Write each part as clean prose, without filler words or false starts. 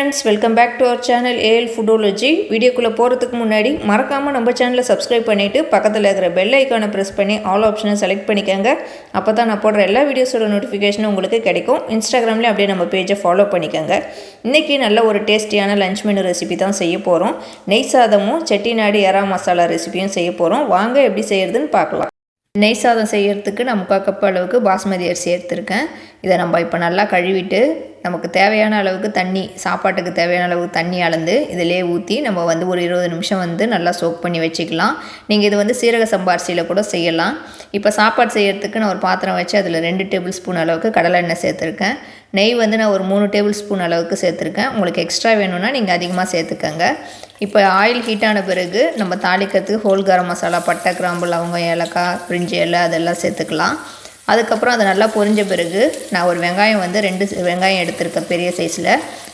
friends, welcome back to our channel AL Foodology. வீடியோக்குள்ள போறதுக்கு முன்னாடி மறக்காம நம்ம சேனலை சப்ஸ்கிரைப் பண்ணிட்டு பக்கத்துல இருக்கிற பெல் ஐகானை பிரஸ் பண்ணி ஆல் ஆப்ஷனை செலக்ட் பண்ணிக்கங்க. அப்பதான் நான் போடுற எல்லா வீடியோஸோட நோட்டிஃபிகேஷன் உங்களுக்கு கிடைக்கும். இன்ஸ்டாகிராம்ல அப்படியே நம்ம பேஜை ஃபாலோ பண்ணிக்கங்க. இன்னைக்கு நல்ல ஒரு டேஸ்டியான லஞ்ச் மெனு ரெசிபி தான் செய்ய போறோம். நெய் சாதமும் செட்டிநாடு எறா மசாலா ரெசிபியும் செய்ய போறோம். வாங்க எப்படி செய்யறதுன்னு பார்க்கலாம். நெய் சாதம் செய்யறதுக்கு நான் 3/4 கப் அளவுக்கு பாஸ்மதி அரிசி எடுத்துருக்கேன். இதை நம்ம இப்போ நல்லா கழுவிட்டு நமக்கு தேவையான அளவுக்கு தண்ணி, சாப்பாட்டுக்கு தேவையான அளவுக்கு தண்ணி அளந்து இதிலே ஊற்றி நம்ம வந்து ஒரு 20 நிமிஷம் வந்து நல்லா சோக் பண்ணி வச்சுக்கலாம். நீங்கள் இது வந்து சீரக சம்பா அரிசியில் கூட செய்யலாம். இப்போ சாப்பாடு செய்யறதுக்கு நான் ஒரு பாத்திரம் வச்சு அதில் 2 டேபிள் ஸ்பூன் அளவுக்கு கடலை எண்ணெய் சேர்த்துருக்கேன். நெய் வந்து நான் ஒரு 3 டேபிள் ஸ்பூன் அளவுக்கு சேர்த்துருக்கேன். உங்களுக்கு எக்ஸ்ட்ரா வேணும்னா நீங்கள் அதிகமாக சேர்த்துக்கங்க. இப்போ ஆயில் ஹீட்டான பிறகு நம்ம தாளிக்கிறதுக்கு ஹோல் கரம் மசாலா, பட்டை, கிராம்பு, லவங்கம், ஏலக்காய், பிரிஞ்சி இலை அதெல்லாம் சேர்த்துக்கலாம். அதுக்கப்புறம் அதை நல்லா பொரிஞ்ச பிறகு நான் ஒரு வெங்காயம் வந்து 2 வெங்காயம் எடுத்திருக்கேன் பெரிய சைஸில்.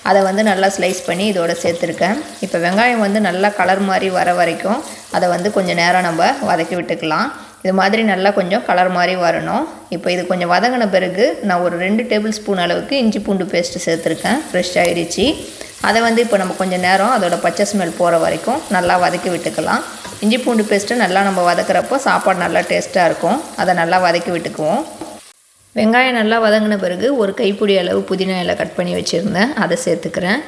அதை வந்து நல்லா ஸ்லைஸ் பண்ணி இதோட சேர்த்துருக்கேன். இப்போ வெங்காயம் வந்து நல்லா கலர் மாதிரி வர வரைக்கும் அதை வந்து கொஞ்சம் நேரம் நம்ம வதக்கி விட்டுக்கலாம். இது மாதிரி நல்லா கொஞ்சம் கலர் மாதிரி வரணும். இப்போ இது கொஞ்சம் வதங்கின பிறகு நான் ஒரு 2 டேபிள் ஸ்பூன் அளவுக்கு இஞ்சி பூண்டு பேஸ்ட்டு சேர்த்துருக்கேன். ஃப்ரெஷ் ஆயிடுச்சு. அதை வந்து இப்போ நம்ம கொஞ்சம் நேரம் அதோட பச்சை ஸ்மெல் போகிற வரைக்கும் நல்லா வதக்கி விட்டுக்கலாம். இஞ்சி பூண்டு பேஸ்ட்டு நல்லா நம்ம வதக்கிறப்போ சாப்பாடு நல்லா டேஸ்ட்டாக இருக்கும். அதை நல்லா வதக்கி விட்டுக்குவோம். வெங்காயம் நல்லா வதங்கின பிறகு ஒரு கைப்பிடி அளவு புதினா இலை கட் பண்ணி வச்சுருந்தேன், அதை சேர்த்துக்கிறேன்.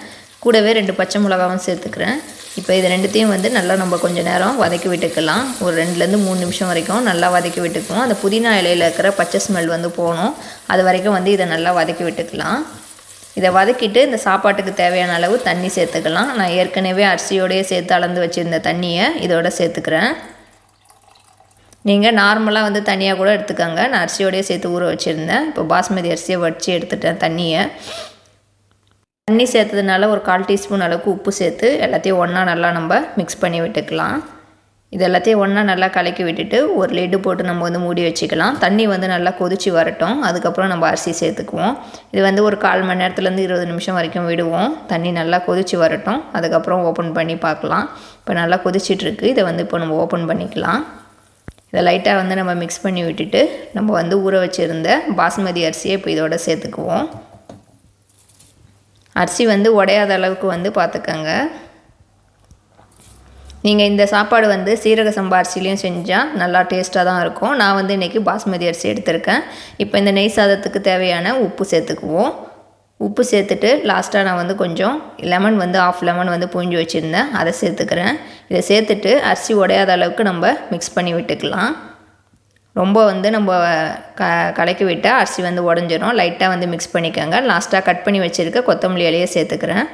கூடவே 2 பச்சை மிளகாவும் சேர்த்துக்கிறேன். இப்போ இது ரெண்டுத்தையும் வந்து நல்லா நம்ம கொஞ்சம் நேரம் வதக்கி விட்டுக்கலாம். ஒரு 2லேருந்து 3 நிமிஷம் வரைக்கும் நல்லா வதக்கி விட்டுக்குவோம். அந்த புதினா இலையில் இருக்கிற பச்சை ஸ்மெல் வந்து போகணும். அது வரைக்கும் வந்து இதை நல்லா வதக்கி விட்டுக்கலாம். இதை வதக்கிட்டு இந்த சாப்பாட்டுக்கு தேவையான அளவு தண்ணி சேர்த்துக்கலாம். நான் ஏற்கனவே அரிசியோடையே சேர்த்து அளந்து வச்சுருந்த தண்ணியை இதோட சேர்த்துக்கிறேன். நீங்கள் நார்மலாக வந்து தனியாக கூட எடுத்துக்கோங்க. நான் அரிசியோடையே சேர்த்து ஊற வச்சுருந்தேன். இப்போ பாஸ்மதி அரிசியை வடித்து எடுத்துட்டேன் தண்ணியை. தண்ணி சேர்த்ததுனால ஒரு 1/4 டீஸ்பூன் அளவுக்கு உப்பு சேர்த்து எல்லாத்தையும் ஒன்றா நல்லா நம்ம மிக்ஸ் பண்ணி விட்டுக்கலாம். இது எல்லாத்தையும் ஒன்றா நல்லா கலக்கி விட்டுட்டு ஒரு லிட்டு போட்டு நம்ம வந்து மூடி வச்சுக்கலாம். தண்ணி வந்து நல்லா கொதிச்சு வரட்டும். அதுக்கப்புறம் நம்ம அரிசி சேர்த்துக்குவோம். இது வந்து ஒரு 1/4 மணி நேரத்துலேருந்து 20 நிமிஷம் வரைக்கும் விடுவோம். தண்ணி நல்லா கொதிச்சு வரட்டும். அதுக்கப்புறம் ஓப்பன் பண்ணி பார்க்கலாம். இப்போ நல்லா கொதிச்சிட்ருக்கு. இதை வந்து இப்போ நம்ம ஓப்பன் பண்ணிக்கலாம். இதை லைட்டாக வந்து நம்ம மிக்ஸ் பண்ணி விட்டுட்டு நம்ம வந்து ஊற வச்சுருந்த பாஸ்மதி அரிசியை இப்போ இதோட சேர்த்துக்குவோம். அரிசி வந்து உடையாத அளவுக்கு வந்து பார்த்துக்கங்க. நீங்கள் இந்த சாப்பாடு வந்து சீரக சம்பா அரிசிலையும் செஞ்சால் நல்லா டேஸ்ட்டாக தான் இருக்கும். நான் வந்து இன்றைக்கி பாஸ்மதி அரிசி எடுத்திருக்கேன். இப்போ இந்த நெய் சாதத்துக்கு தேவையான உப்பு சேர்த்துக்குவோம். உப்பு சேர்த்துட்டு லாஸ்ட்டாக நான் வந்து கொஞ்சம் லெமன் வந்து 1/2 லெமன் வந்து புழிஞ்சு வச்சுருந்தேன், அதை சேர்த்துக்கிறேன். இதை சேர்த்துட்டு அரிசி உடையாத அளவுக்கு நம்ம மிக்ஸ் பண்ணி விட்டுக்கலாம். ரொம்ப வந்து நம்ம கலக்கி விட்டால் அரிசி வந்து உடஞ்சிரும். லைட்டாக வந்து மிக்ஸ் பண்ணிக்கோங்க. லாஸ்ட்டாக கட் பண்ணி வச்சுருக்க கொத்தமல்லி இலையை சேர்த்துக்கிறேன்.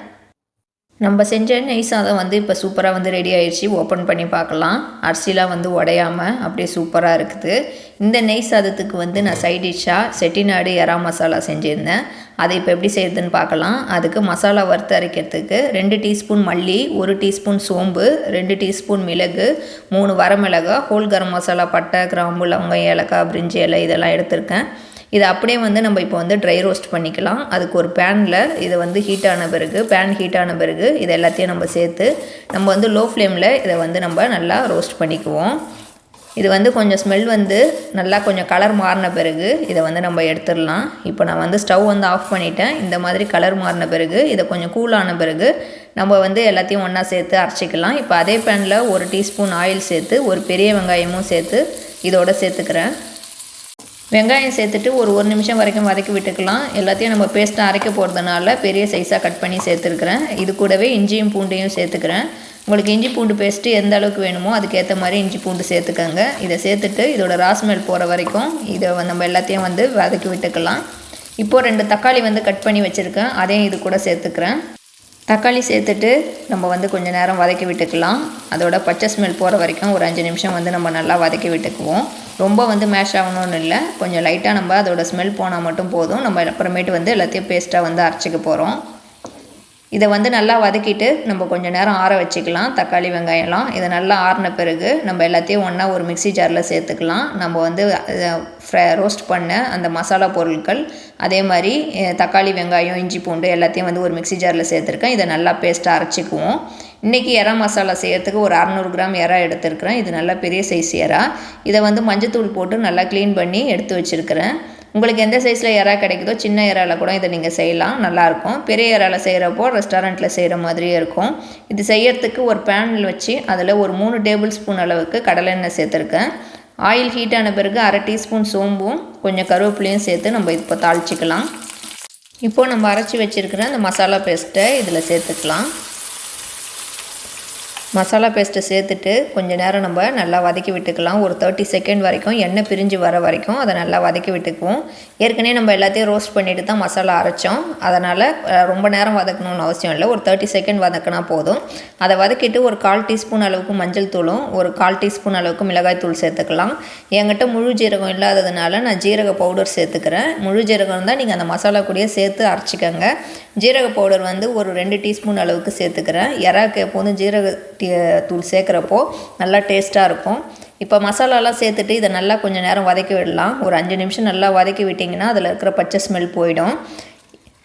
நம்ம செஞ்ச நெய் சாதம் வந்து இப்போ சூப்பராக வந்து ரெடி ஆயிடுச்சு. ஓப்பன் பண்ணி பார்க்கலாம். அரிசிலாம் வந்து உடையாமல் அப்படியே சூப்பராக இருக்குது. இந்த நெய் சாதத்துக்கு வந்து நான் சைட் டிஷ்ஷாக செட்டிநாடு எறா மசாலா செஞ்சுருந்தேன். அதை இப்போ எப்படி செய்யுதுன்னு பார்க்கலாம். அதுக்கு மசாலா வறுத்து அரைக்கிறதுக்கு 2 டீஸ்பூன் மல்லி, 1 டீஸ்பூன் சோம்பு, 2 டீஸ்பூன் மிளகு, 3 வரமிளகாய், ஹோல் கரம் மசாலா, பட்டை, கிராம்பு, லவங்கம், ஏலக்காய், பிரிஞ்சி இலை இதெல்லாம் எடுத்திருக்கேன். இதை அப்படியே வந்து நம்ம இப்போ வந்து ட்ரை ரோஸ்ட் பண்ணிக்கலாம். அதுக்கு ஒரு பேனில் இதை வந்து ஹீட் ஆன பிறகு இதை எல்லாத்தையும் நம்ம சேர்த்து நம்ம வந்து லோ ஃப்ளேமில் இதை வந்து நம்ம நல்லா ரோஸ்ட் பண்ணிக்குவோம். இது வந்து கொஞ்சம் ஸ்மெல் வந்து நல்லா கொஞ்சம் கலர் மாறின பிறகு இதை வந்து நம்ம எடுத்துடலாம். இப்போ நான் வந்து ஸ்டவ் வந்து ஆஃப் பண்ணிட்டேன். இந்த மாதிரி கலர் மாறின பிறகு இதை கொஞ்சம் கூலான பிறகு நம்ம வந்து எல்லாத்தையும் ஒன்றா சேர்த்து அரைச்சிக்கலாம். இப்போ அதே பேனில் 1 டீஸ்பூன் ஆயில் சேர்த்து ஒரு பெரிய வெங்காயமும் சேர்த்து இதோட சேர்த்துக்கிறேன். வெங்காயம் சேர்த்துட்டு ஒரு 1 நிமிஷம் வரைக்கும் வதக்கி விட்டுக்கலாம். எல்லாத்தையும் நம்ம பேஸ்ட்டாக அரைக்க போகிறதுனால பெரிய சைஸாக கட் பண்ணி சேர்த்துருக்குறேன். இது கூடவே இஞ்சியும் பூண்டையும் சேர்த்துக்கிறேன். உங்களுக்கு இஞ்சி பூண்டு பேஸ்ட்டு எந்த அளவுக்கு வேணுமோ அதுக்கேற்ற மாதிரி இஞ்சி பூண்டு சேர்த்துக்கோங்க. இதை சேர்த்துட்டு இதோட ராஸ்மெல் போகிற வரைக்கும் இதை நம்ம எல்லாத்தையும் வந்து வதக்கி விட்டுக்கலாம். இப்போது 2 தக்காளி வந்து கட் பண்ணி வச்சுருக்கேன், அதையும் இது கூட சேர்த்துக்கிறேன். தக்காளி சேர்த்துட்டு நம்ம வந்து கொஞ்சம் நேரம் வதக்கி விட்டுக்கலாம். அதோட பச்சை ஸ்மெல் போகிற வரைக்கும் ஒரு 5 நிமிஷம் வந்து நம்ம நல்லா வதக்கி விட்டுக்குவோம். ரொம்ப வந்து மேஷ் ஆகணும்னு இல்லை, கொஞ்சம் லைட்டாக நம்ம அதோட ஸ்மெல் போனால் மட்டும் போதும். நம்ம அப்புறமேட்டு வந்து எல்லாத்தையும் பேஸ்ட்டாக வந்து அரைச்சிக்க போகிறோம். இதை வந்து நல்லா வதக்கிட்டு நம்ம கொஞ்சம் நேரம் ஆற வச்சுக்கலாம். தக்காளி வெங்காயம்லாம் இதை நல்லா ஆறின பிறகு நம்ம எல்லாத்தையும் ஒன்றா ஒரு மிக்ஸி ஜாரில் சேர்த்துக்கலாம். நம்ம வந்து ரோஸ்ட் பண்ண அந்த மசாலா பொருட்கள், அதே மாதிரி தக்காளி, வெங்காயம், இஞ்சி பூண்டு எல்லாத்தையும் வந்து ஒரு மிக்ஸி ஜாரில் சேர்த்துருக்கேன். இதை நல்லா பேஸ்ட்டாக அரைச்சிக்குவோம். இன்றைக்கி எறா மசாலா செய்யறதுக்கு ஒரு 600 கிராம் எறா எடுத்துருக்கிறேன். இது நல்லா பெரிய சைஸ் எறா. இதை வந்து மஞ்சத்தூள் போட்டு நல்லா க்ளீன் பண்ணி எடுத்து வச்சுருக்கிறேன். உங்களுக்கு எந்த சைஸில் இறா கிடைக்குதோ சின்ன இறால கூட இதை நீங்கள் செய்யலாம், நல்லாயிருக்கும். பெரிய இறால செய்கிறப்போ ரெஸ்டாரண்ட்டில் செய்கிற மாதிரியே இருக்கும். இது செய்யறதுக்கு ஒரு பேனில் வச்சு அதில் ஒரு 3 டேபிள் ஸ்பூன் அளவுக்கு கடலெண்ணெய் சேர்த்துருக்கேன். ஆயில் ஹீட் ஆன பிறகு 1/2 டீஸ்பூன் சோம்பும் கொஞ்சம் கருவேப்பிலையும் சேர்த்து நம்ம இப்போ தாளிச்சிக்கலாம். இப்போது நம்ம அரைச்சி வச்சுருக்கிற அந்த மசாலா பேஸ்ட்டை இதில் சேர்த்துக்கலாம். மசாலா பேஸ்ட்டை சேர்த்துட்டு கொஞ்சம் நேரம் நம்ம நல்லா வதக்கி விட்டுக்கலாம். ஒரு 30 செகண்ட் வரைக்கும், எண்ணெய் பிரிஞ்சு வர வரைக்கும் அதை நல்லா வதக்கி விட்டுக்குவோம். ஏற்கனவே நம்ம எல்லாத்தையும் ரோஸ்ட் பண்ணிட்டு தான் மசாலா அரைச்சோம், அதனால் ரொம்ப நேரம் வதக்கணும்னு அவசியம் இல்லை. ஒரு 30 செகண்ட் வதக்கினா போதும். அதை வதக்கிட்டு ஒரு 1/4 டீஸ்பூன் அளவுக்கு மஞ்சள் தூளும் ஒரு 1/4 டீஸ்பூன் அளவுக்கு மிளகாய் தூள் சேர்த்துக்கலாம். என்கிட்ட முழு ஜீரகம் இல்லாததுனால நான் ஜீரக பவுடர் சேர்த்துக்கிறேன். முழு ஜீரகம் தான் நீங்கள் அந்த மசாலா கூடயே சேர்த்து அரைச்சிக்கோங்க. ஜீரக பவுடர் வந்து ஒரு 2 டீஸ்பூன் அளவுக்கு சேர்த்துக்கிறேன். இறாக்கு எப்போதும் ஜீரக தூள் சேர்க்குறப்போ நல்லா டேஸ்ட்டாக இருக்கும். இப்போ மசாலாலாம் சேர்த்துட்டு இதை நல்லா கொஞ்சம் நேரம் வதக்கி விடலாம். ஒரு 5 நிமிஷம் நல்லா வதக்கி விட்டிங்கன்னா அதில் இருக்கிற பச்சை ஸ்மெல் போயிடும்.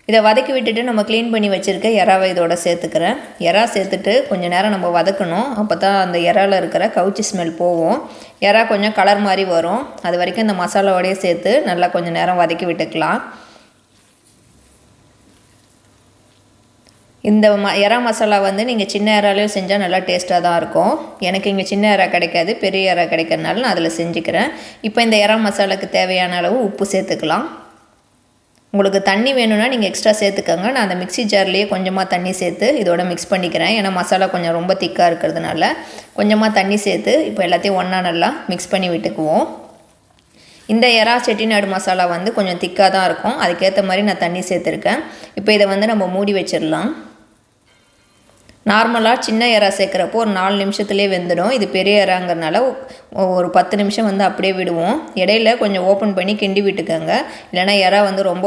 இதை வதக்கி விட்டுட்டு நம்ம க்ளீன் பண்ணி வச்சுருக்க இறாவை இதோட சேர்த்துக்கிறேன். இறா சேர்த்துட்டு கொஞ்சம் நேரம் நம்ம வதக்கணும். அப்போ தான் அந்த இறாவில் இருக்கிற கவுச்சி ஸ்மெல் போகும். இறா கொஞ்சம் கலர் மாதிரி வரும். அது வரைக்கும் இந்த மசாலாவோடையே சேர்த்து நல்லா கொஞ்சம் நேரம் வதக்கி விட்டுக்கலாம். இந்த இறா மசாலா வந்து நீங்கள் சின்ன இறாலையும் செஞ்சால் நல்லா டேஸ்ட்டாக தான் இருக்கும். எனக்கு இங்கே சின்ன இறா கிடைக்காது, பெரிய இறா கிடைக்கிறதுனால நான் அதில் செஞ்சுக்கிறேன். இப்போ இந்த இறா மசாலாவுக்கு தேவையான அளவு உப்பு சேர்த்துக்கலாம். உங்களுக்கு தண்ணி வேணும்னா நீங்கள் எக்ஸ்ட்ரா சேர்த்துக்கோங்க. நான் அந்த மிக்ஸி ஜார்லேயே கொஞ்சமாக தண்ணி சேர்த்து இதோட மிக்ஸ் பண்ணிக்கிறேன். ஏன்னா மசாலா கொஞ்சம் ரொம்ப திக்காக இருக்கிறதுனால கொஞ்சமாக தண்ணி சேர்த்து இப்போ எல்லாத்தையும் ஒன்றா நல்லா மிக்ஸ் பண்ணி விட்டுக்குவோம். இந்த எறா செட்டிநாடு மசாலா வந்து கொஞ்சம் திக்காக தான் இருக்கும், அதுக்கேற்ற மாதிரி நான் தண்ணி சேர்த்துருக்கேன். இப்போ இதை வந்து நம்ம மூடி வச்சிடலாம். நார்மலாக சின்ன இறா சேர்க்குறப்போ ஒரு 4 நிமிஷத்துலேயே வெந்துடும். இது பெரிய இறாங்கிறதுனால ஒரு 10 நிமிஷம் வந்து அப்படியே விடுவோம். இடையில கொஞ்சம் ஓப்பன் பண்ணி கிண்டி விட்டுக்கோங்க, இல்லைனா இறா வந்து ரொம்ப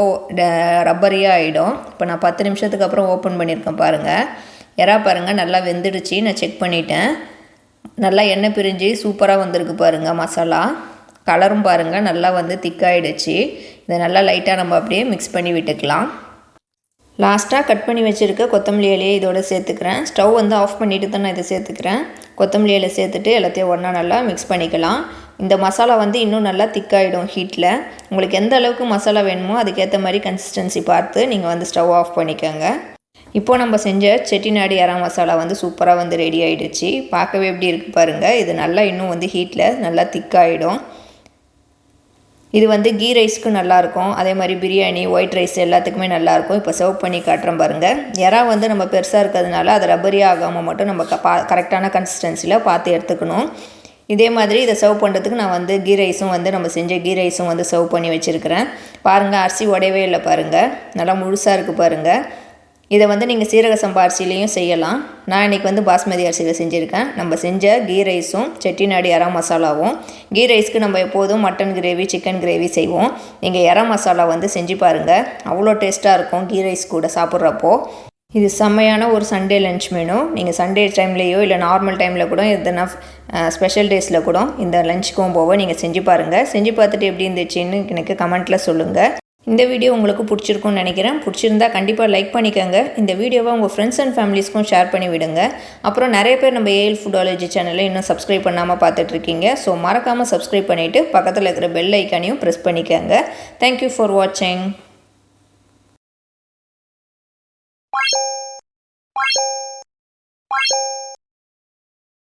ரப்பரியாக ஆகிடும். இப்போ நான் 10 நிமிஷத்துக்கு அப்புறம் ஓப்பன் பண்ணியிருக்கேன் பாருங்கள். இறா பாருங்கள் நல்லா வெந்துடுச்சு. நான் செக் பண்ணிட்டேன். நல்லா எண்ணெய் பிரிஞ்சு சூப்பராக வந்திருக்கு பாருங்கள். மசாலா கலரும் பாருங்கள் நல்லா வந்து திக்காயிடுச்சு. இதை நல்லா லைட்டாக நம்ம அப்படியே மிக்ஸ் பண்ணி விட்டுக்கலாம். லாஸ்ட்டாக கட் பண்ணி வச்சுருக்க கொத்தமல்லி இலையை இதோட சேர்த்துக்கிறேன். ஸ்டவ் வந்து ஆஃப் பண்ணிவிட்டு தான் நான் இதை சேர்த்துக்கிறேன். கொத்தமல்லி இலை சேர்த்துட்டு எல்லாத்தையும் ஒன்றா நல்லா மிக்ஸ் பண்ணிக்கலாம். இந்த மசாலா வந்து இன்னும் நல்லா திக்காயிடும் ஹீட்டில். உங்களுக்கு எந்த அளவுக்கு மசாலா வேணுமோ அதுக்கேற்ற மாதிரி கன்சிஸ்டன்சி பார்த்து நீங்கள் வந்து ஸ்டவ் ஆஃப் பண்ணிக்கோங்க. இப்போது நம்ம செஞ்ச செட்டிநாடு இறா மசாலா வந்து சூப்பராக வந்து ரெடி ஆகிடுச்சு. பார்க்கவே எப்படி இருக்குது பாருங்கள். இது நல்லா இன்னும் வந்து ஹீட்டில் நல்லா திக்காயிடும். இது வந்து கீ ரைஸ்க்கு நல்லாயிருக்கும், அதே மாதிரி பிரியாணி, ஒயிட் ரைஸ் எல்லாத்துக்குமே நல்லாயிருக்கும். இப்போ சர்வ் பண்ணி காட்டுறேன் பாருங்கள். இறா வந்து நம்ம பெருசாக இருக்கிறதுனால அது ரப்பரியாக ஆகாமல் மட்டும் நம்ம கரெக்டான கன்சிஸ்டன்சியில் பார்த்து எடுத்துக்கணும். இதே மாதிரி இதை சர்வ் பண்ணுறதுக்கு நான் வந்து கீ ரைஸும் வந்து நம்ம செஞ்ச கீ ரைஸும் வந்து சர்வ் பண்ணி வச்சுருக்கிறேன். பாருங்கள் அரிசி உடையவே இல்லை பாருங்கள், நல்லா முழுசாக இருக்குது பாருங்கள். இதை வந்து நீங்கள் சீரக சம்பா அரிசிலையும் செய்யலாம். நான் இன்றைக்கி வந்து பாஸ்மதி அரிசியில் செஞ்சுருக்கேன். நம்ம செஞ்ச கீ ரைஸும் செட்டிநாடு இறா மசாலாவும். கீ ரைஸ்க்கு நம்ம எப்போதும் மட்டன் கிரேவி, சிக்கன் கிரேவி செய்வோம். நீங்கள் இறா மசாலா வந்து செஞ்சு பாருங்கள், அவ்வளோ டேஸ்ட்டாக இருக்கும் கீ ரைஸ் கூட சாப்பிட்றப்போ. இது செம்மையான ஒரு சண்டே லன்ச் மெனு. நீங்கள் சண்டே டைம்லேயோ இல்லை நார்மல் டைமில் கூட எதுனா ஸ்பெஷல் டேஸில் கூட இந்த லன்ச் கோம்போவை நீங்கள் செஞ்சு பாருங்கள். செஞ்சு பார்த்துட்டு எப்படி இருந்துச்சுன்னு எனக்கு கமெண்ட்டில் சொல்லுங்கள். இந்த வீடியோ உங்களுக்கு பிடிச்சிருக்கும்னு நினைக்கிறேன். பிடிச்சிருந்தா கண்டிப்பாக லைக் பண்ணிக்கோங்க. இந்த வீடியோவை உங்கள் ஃப்ரெண்ட்ஸ் அண்ட் ஃபேமிலிஸ்க்கும் ஷேர் பண்ணி விடுங்க. அப்புறம் நிறைய பேர் நம்ம ஏஎல் ஃபுட்டாலஜி சேனலை இன்னும் சப்ஸ்கிரைப் பண்ணாமல் பார்த்துட்ருக்கீங்க. ஸோ மறக்காமல் சப்ஸ்கிரைப் பண்ணிவிட்டு பக்கத்தில் இருக்கிற பெல் ஐக்கானையும் ப்ரெஸ் பண்ணிக்கோங்க. தேங்க்யூ ஃபார் வாட்சிங்.